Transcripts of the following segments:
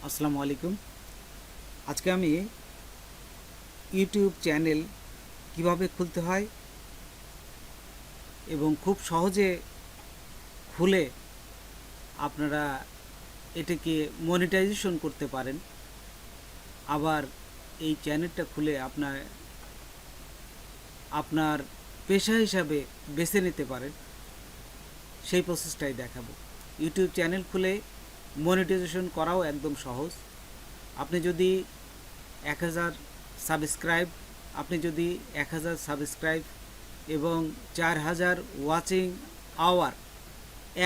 আসসালামু আলাইকুম। আজকে আমি ইউটিউব চ্যানেল কিভাবে খুলতে হয় এবং খুব সহজে খুলে আপনারা এটাকে মনিটাইজেশন করতে পারেন। আবার এই চ্যানেলটা খুলে আপনার পেশা হিসাবে বেছে নিতে পারেন, সেই প্রসেসটাই দেখাবো। ইউটিউব চ্যানেল খুলে মনিটাইজেশন করাও একদম সহজ। আপনি যদি 1000 সাবস্ক্রাইব আপনি যদি 1000 সাবস্ক্রাইব এবং 4000 ওয়াচিং আওয়ার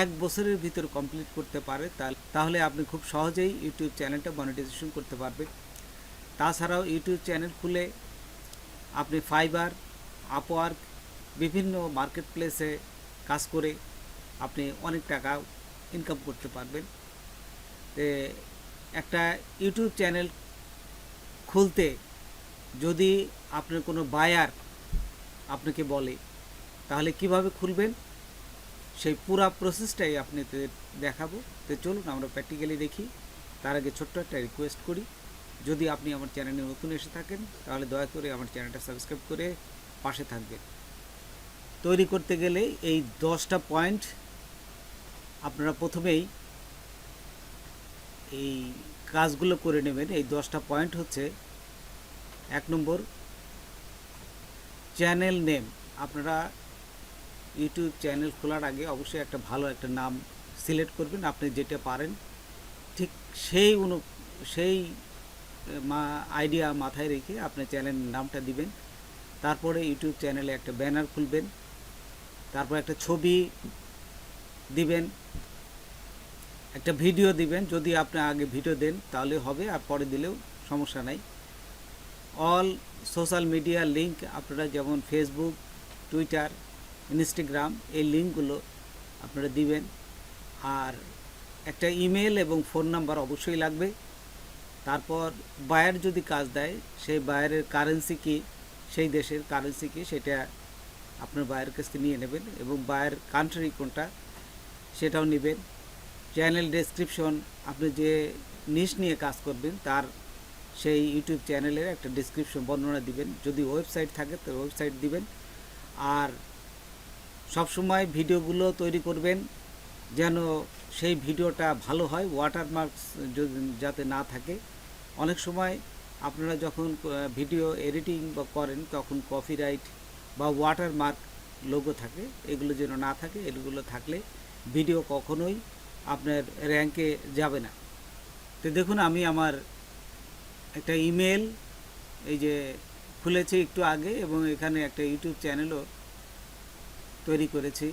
এক বছরের ভিতর কমপ্লিট করতে পারে, তাহলে আপনি খুব সহজেই ইউটিউব চ্যানেলটা মনিটাইজেশন করতে পারবেন। তাছাড়াও ইউটিউব চ্যানেল খুলে আপনি ফাইবার, আপওয়ার্ক, বিভিন্ন মার্কেট প্লেসে কাজ করে আপনি অনেক টাকা ইনকাম করতে পারবেন। একটা ইউটিউব চ্যানেল খুলতে যদি আপনার কোনো বায়ার আপনাকে বলে তাহলে কিভাবে খুলবেন সেই পুরো প্রসেসটাই আপনাদের দেখাবো। তো চলুন আমরা প্র্যাকটিক্যালি দেখি। তার আগে ছোট্ট একটা রিকোয়েস্ট করি, যদি আপনি আমার চ্যানেলে নতুন এসে থাকেন তাহলে দয়া করে আমার চ্যানেলটা সাবস্ক্রাইব করে পাশে থাকবেন। তৈরি করতে গেলে এই 10টা পয়েন্ট আপনারা প্রথমেই এই কাজগুলো করে নেবেন। এই 10টা পয়েন্ট হচ্ছে: 1 নম্বর, চ্যানেল নেম। আপনারা ইউটিউব চ্যানেল খোলার আগে অবশ্যই একটা ভালো একটা নাম সিলেক্ট করবেন। আপনি যেটা পারেন ঠিক সেই আইডিয়া মাথায় রেখে আপনি চ্যানেলের নামটা দিবেন। তারপরে ইউটিউব চ্যানেলে একটা ব্যানার খুলবেন, তারপর একটা ছবি দিবেন, একটা ভিডিও দিবেন। যদি আপনি আগে ভিডিও দেন তাহলে হবে, আর পরে দিলেও সমস্যা নাই। অল সোশ্যাল মিডিয়া লিঙ্ক, আপনারা যেমন ফেসবুক, টুইটার, ইনস্টাগ্রাম, এই লিঙ্কগুলো আপনারা দিবেন। আর একটা ইমেল এবং ফোন নাম্বার অবশ্যই লাগবে। তারপর বায়ার যদি কাজ দেয়, সেই বায়ারের কারেন্সি কি, সেই দেশের কারেন্সি কি, সেটা আপনার বায়ারের কাছ থেকে নিয়ে নেবেন এবং বায়ার কান্ট্রি কোনটা সেটাও নেবেন। চ্যানেল ডেসক্রিপশন, আপনি যে নিশ নিয়ে কাজ করবেন তার সেই ইউটিউব চ্যানেলের একটা ডেসক্রিপশন বর্ণনা দিবেন। যদি ওয়েবসাইট থাকে তো ওয়েবসাইট দিবেন। আর সবসময় ভিডিওগুলো তৈরি করবেন যেন সেই ভিডিওটা ভালো হয়, ওয়াটারমার্ক যাতে না থাকে। অনেক সময় আপনারা যখন ভিডিও এডিটিং বা করেন তখন কপিরাইট বা ওয়াটারমার্ক লোগো থাকে, এগুলো যেন না থাকে। এগুলো থাকলে ভিডিও কখনোই আপনার র্যাঙ্কে যাবে না। তো দেখুন, আমি আমার একটা ইমেল এই যে খুলেছি একটু আগে, এবং এখানে একটা ইউটিউব চ্যানেলও তৈরি করেছি।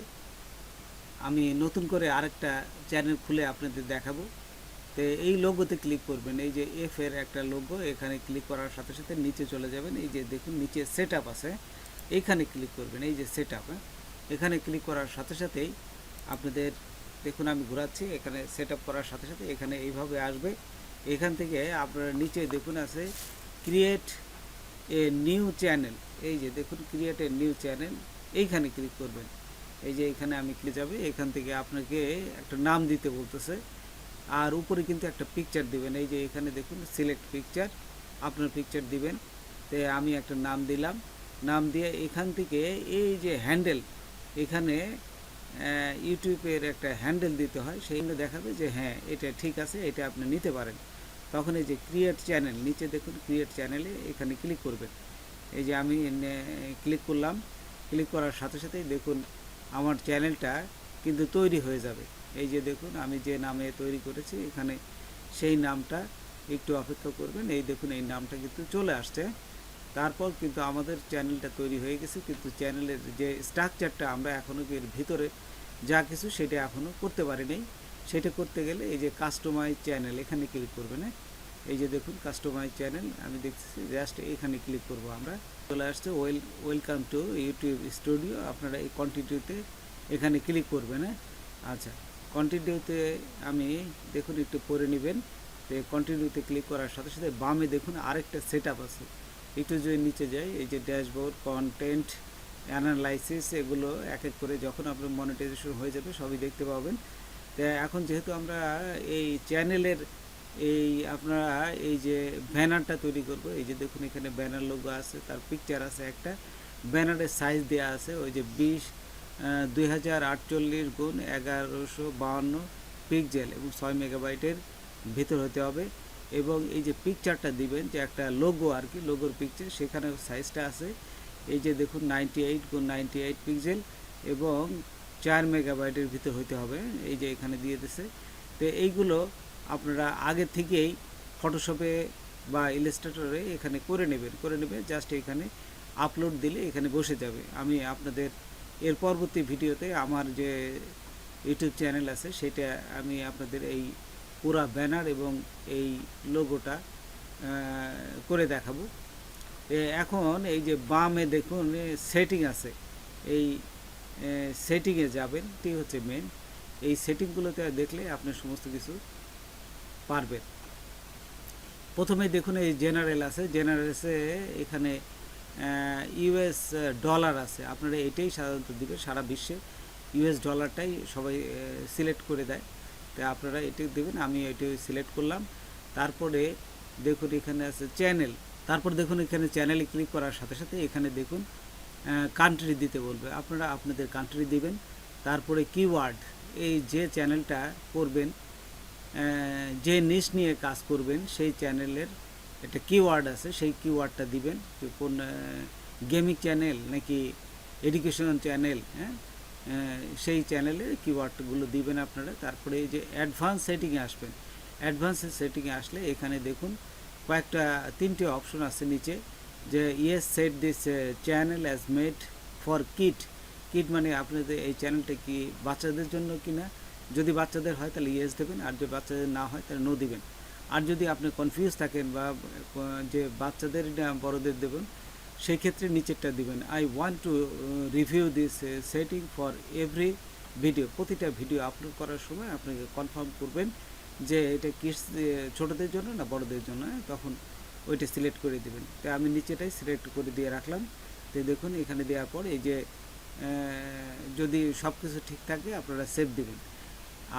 আমি নতুন করে আরেকটা চ্যানেল খুলে আপনাদের দেখাবো। তো এই লোগোতে ক্লিক করবেন, এই যে এফ এর একটা লোগো, এখানে ক্লিক করার সাথে সাথে নিচে চলে যাবেন। এই যে দেখুন নিচে সেট আপ আছে, এইখানে ক্লিক করবেন। এই যে সেট আপ, এখানে ক্লিক করার সাথে সাথেই আপনাদের দেখুন আমি ঘোরাচ্ছি, এখানে সেট আপ করার সাথে সাথে এখানে এইভাবে আসবে। এখান থেকে আপনারা নিচে দেখুন আছে ক্রিয়েট এ নিউ চ্যানেল। এই যে দেখুন ক্রিয়েট এ নিউ চ্যানেল, এইখানে ক্লিক করবেন। এই যে এখানে আমি ক্লিক যাবে, এখান থেকে আপনাকে একটা নাম দিতে বলতেছে, আর উপরে কিন্তু একটা পিকচার দিবেন। এই যে এখানে দেখুন সিলেক্ট পিকচার, আপনার পিকচার দিবেন। তো আমি একটা নাম দিলাম, নাম দিয়ে এখান থেকে এই যে হ্যান্ডেল, এখানে ইউটিউবের একটা হ্যান্ডেল দিতে হয়, সেইগুলো দেখাবে যে হ্যাঁ এটা ঠিক আছে, এটা আপনি নিতে পারেন। তখন এই যে ক্রিয়েট চ্যানেল, নিচে দেখুন ক্রিয়েট চ্যানেলে এখানে ক্লিক করবেন। এই যে আমি ক্লিক করলাম, ক্লিক করার সাথে সাথেই দেখুন আমার চ্যানেলটা কিন্তু তৈরি হয়ে যাবে। এই যে দেখুন আমি যে নামে তৈরি করেছি এখানে সেই নামটা, একটু অপেক্ষা করবেন। এই দেখুন এই নামটা কিন্তু চলে আসছে। তারপর কিন্তু আমাদের চ্যানেলটা তৈরি হয়ে গেছে, কিন্তু চ্যানেলের যে স্ট্রাকচারটা আমরা এখনও এর ভিতরে যা কিছু সেটা এখনও করতে পারি নাই। সেটা করতে গেলে এই যে কাস্টমাইজ চ্যানেল, এখানে ক্লিক করবেন। এই যে দেখুন কাস্টমাইজ চ্যানেল আমি দেখতেছি, জাস্ট এখানে ক্লিক করব। আমরা চলে আসছে ওয়েলকাম টু ইউটিউব স্টুডিও। আপনারা এই কন্টিনিউতে এখানে ক্লিক করবেন। আচ্ছা, কন্টিনিউতে আমি দেখুন একটু পরে নেবেন। তো কন্টিনিউতে ক্লিক করার সাথে সাথে বামে দেখুন আরেকটা সেট আপ আছে। একটু যদি নিচে যাই, এই যে ড্যাশবোর্ড, কন্টেন্ট অ্যানালাইসিস, এগুলো এক এক করে যখন আপনার মনিটাইজেশন হয়ে যাবে সবই দেখতে পাবেন। তো এখন যেহেতু আমরা এই চ্যানেলের এই আপনারা এই যে ব্যানারটা তৈরি করব, এই যে দেখুন এখানে ব্যানার লোগো আছে, তার পিকচার আছে একটা, ব্যানারের সাইজ দেওয়া আছে ওই যে 2048 × 1152 পিক্সেল এবং 6 মেগাবাইটের ভিতর হতে হবে। এবং এই যে পিকচারটা দিবেন, যে একটা লোগো আর কি, লোগোর পিকচার, সেখানে সাইজটা আছে এই যে দেখুন 98 × 98 পিক্সেল এবং 4 মেগাবাইটের ভিতর হতে হবে, এই যে এখানে দিয়ে দিছে। তো এইগুলো আপনারা আগে থেকেই ফটোশপে বা ইলাস্ট্রেটরে এখানে করে নেবেন, জাস্ট এখানে আপলোড দিলে এখানে বসে যাবে। আমি আপনাদের এর পরবর্তী ভিডিওতে আমার যে ইউটিউব চ্যানেল আছে সেটা আমি আপনাদের এই পুরা ব্যানার এবং এই লোগোটা করে দেখাবো। এখন এই যে বামে দেখুন সেটিং আছে, এই সেটিংয়ে যাবেন, এটি হচ্ছে মেন। এই সেটিংগুলোতে দেখলে আপনি সমস্ত কিছু পারবেন। প্রথমে দেখুন এই জেনারেল আছে, জেনারেলসে এখানে ইউএস ডলার আছে, আপনারা এটাই সাধারণত দিবে, সারা বিশ্বে ইউএস ডলারটাই সবাই সিলেক্ট করে দেয়, তো আপনারা এটি দেবেন। আমি এটি সিলেক্ট করলাম। তারপরে দেখুন এখানে আছে চ্যানেল, তারপর দেখুন এখানে চ্যানেলে ক্লিক করার সাথে সাথে এখানে দেখুন কান্ট্রি দিতে বলবে, আপনারা আপনাদের কান্ট্রি দিবেন। তারপরে কিওয়ার্ড, এই যে চ্যানেলটা করবেন, যে নিশ নিয়ে কাজ করবেন সেই চ্যানেলের একটা কিওয়ার্ড আছে, সেই কিওয়ার্ডটা দিবেন, যে কোন গেমিং চ্যানেল নাকি এডুকেশনাল চ্যানেল, হ্যাঁ সেই চ্যানেলের কিওয়ার্ডগুলো দিবেন আপনারা। তারপরে এই যে অ্যাডভান্স সেটিংয়ে আসবেন, অ্যাডভান্স সেটিংয়ে আসলে এখানে দেখুন কয়েকটা 3টে অপশন আছে নিচে, যে yes set this channel as made for kid. Kid মানে আপনাদের এই চ্যানেলটা কি বাচ্চাদের জন্য কিনা, যদি বাচ্চাদের হয় তাহলে ইয়েস দেবেন, আর যদি বাচ্চাদের না হয় তাহলে নো দিবেন। আর যদি আপনি কনফিউজ থাকেন বা যে বাচ্চাদের না বড়দের দেবেন, সেই ক্ষেত্রে নিচেরটা দিবেন, I want to review this setting for every video. প্রতিটা ভিডিও আপলোড করার সময় আপনাকে কনফার্ম করবেন যে এটা কিডস ছোটদের জন্য না বড়দের জন্য, তখন ওইটা সিলেক্ট করে দেবেন। তো আমি নিচেটাই সিলেক্ট করে দিয়ে রাখলাম। তো দেখুন এখানে দেওয়ার পর এই যে যদি সব কিছু ঠিক থাকে আপনারা সেভ দিবেন।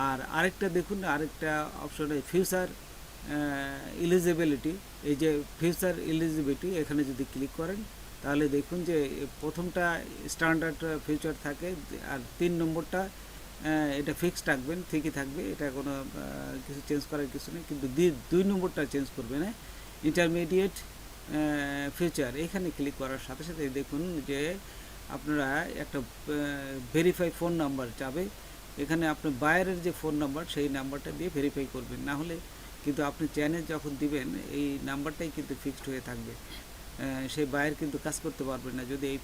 আর আরেকটা দেখুন, আরেকটা অপশন ফিউচার এলিজিবিলিটি, এই যে ফিউচার এলিজিবিলিটি এখানে যদি ক্লিক করেন তাহলে দেখুন যে প্রথমটা স্ট্যান্ডার্ড ফিউচার থাকে, আর 3 নম্বরটা এটা ফিক্সড রাখবেন, ঠিকই থাকবে, এটা কোনো কিছু চেঞ্জ করার কিছু নেই, কিন্তু 2 নম্বরটা চেঞ্জ করবে না, ইন্টারমিডিয়েট ফিউচার। এখানে ক্লিক করার সাথে সাথে দেখুন যে আপনারা একটা ভেরিফাই ফোন নাম্বার চাবে, এখানে আপনার বাইরের যে ফোন নাম্বার সেই নাম্বারটা দিয়ে ভেরিফাই করবেন, না হলে কিন্তু আপনি চ্যানেল যখন দিবেন এই নাম্বারটাই কিন্তু ফিক্সড হয়ে থাকবে, সেই বাইরের কিন্তু কাজ করতে পারবেন না যদি এই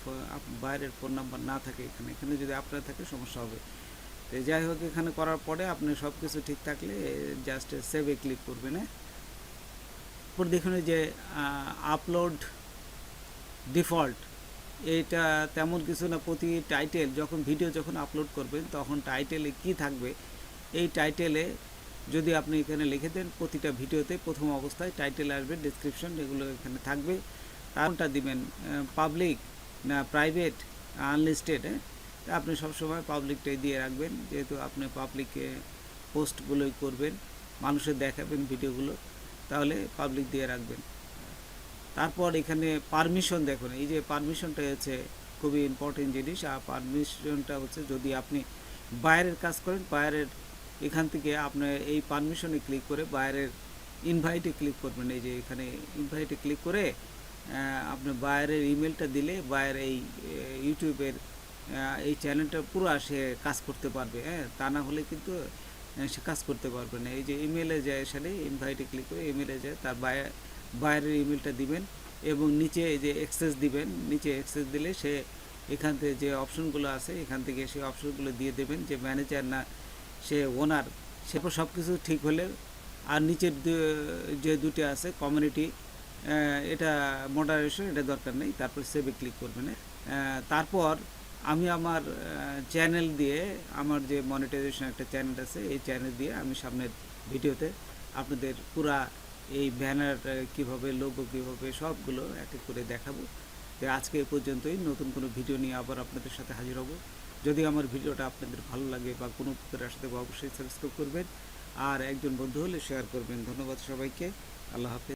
বাইরের ফোন নাম্বার না থাকে। এখানে এখানে যদি আপনার থাকে সমস্যা হবে। তো যাই হোক, এখানে করার পরে আপনি সব কিছু ঠিক থাকলে জাস্ট সেভে ক্লিক করবেন। এরপর দেখুন যে আপলোড ডিফল্ট, এটা তেমন কিছু না, প্রতি টাইটেল যখন ভিডিও যখন আপলোড করবেন তখন টাইটেলে কি থাকবে, এই টাইটেলে যদি আপনি এখানে লিখে দেন, প্রতিটা ভিডিওতে প্রথম অবস্থায় টাইটেল আসবে, ডেসক্রিপশন এগুলো এখানে থাকবে। তারটা দিবেন পাবলিক না প্রাইভেট, আনলিস্টেড, আপনি সবসময় পাবলিকটাই দিয়ে রাখবেন, যেহেতু আপনি পাবলিকে পোস্টগুলোই করবেন, মানুষের দেখাবেন ভিডিওগুলো, তাহলে পাবলিক দিয়ে রাখবেন। তারপর এখানে পারমিশন দেখুন, এই যে পারমিশনটা হচ্ছে খুবই ইম্পর্টেন্ট জিনিস। আর পারমিশনটা হচ্ছে যদি আপনি বাইরের কাজ করেন, বাইরের এখান থেকে আপনার এই পারমিশনে ক্লিক করে বাইরের ইনভাইটে ক্লিক করবেন, এই যে এখানে ইনভাইটে ক্লিক করে আপনি বাইরের ইমেলটা দিলে বাইরের এই ইউটিউবের এই চ্যানেলটা পুরো সে কাজ করতে পারবে, তা না হলে কিন্তু সে কাজ করতে পারবে না। এই যে ইমেলে যায়, সেখানে ইনভাইটে ক্লিক করে ইমেলে যায়, তার বাইরের ইমেলটা দিবেন এবং নিচে এই যে অ্যাক্সেস দিবেন, নিচে অ্যাক্সেস দিলে সে এখান থেকে যে অপশনগুলো আছে এখান থেকে সেই অপশনগুলো দিয়ে দেবেন, যে ম্যানেজার না সে ওনার, সেরপর সব কিছু ঠিক হলে। আর নিচের যে দুটো আছে কমিউনিটি, এটা মডারেশন, এটা দরকার নেই, তারপর সেভে ক্লিক করবেন। তারপর আমি আমার চ্যানেল দিয়ে, আমার যে মনিটাইজেশন একটা চ্যানেল আছে, এই চ্যানেল দিয়ে আমি সামনের ভিডিওতে আপনাদের পুরা এই ব্যানার কীভাবে, লোগো কীভাবে, সবগুলো এক এক করে দেখাবো। তো আজকে এ পর্যন্তই, নতুন কোনো ভিডিও নিয়ে আবার আপনাদের সাথে হাজির হব। যদি আমার ভিডিওটা আপনাদের ভালো লাগে বা কোনো উপকারে আসতে, অবশ্যই সাবস্ক্রাইব করবেন আর একজন বন্ধু হলে শেয়ার করবেন। ধন্যবাদ সবাইকে। আল্লাহ হাফেজ।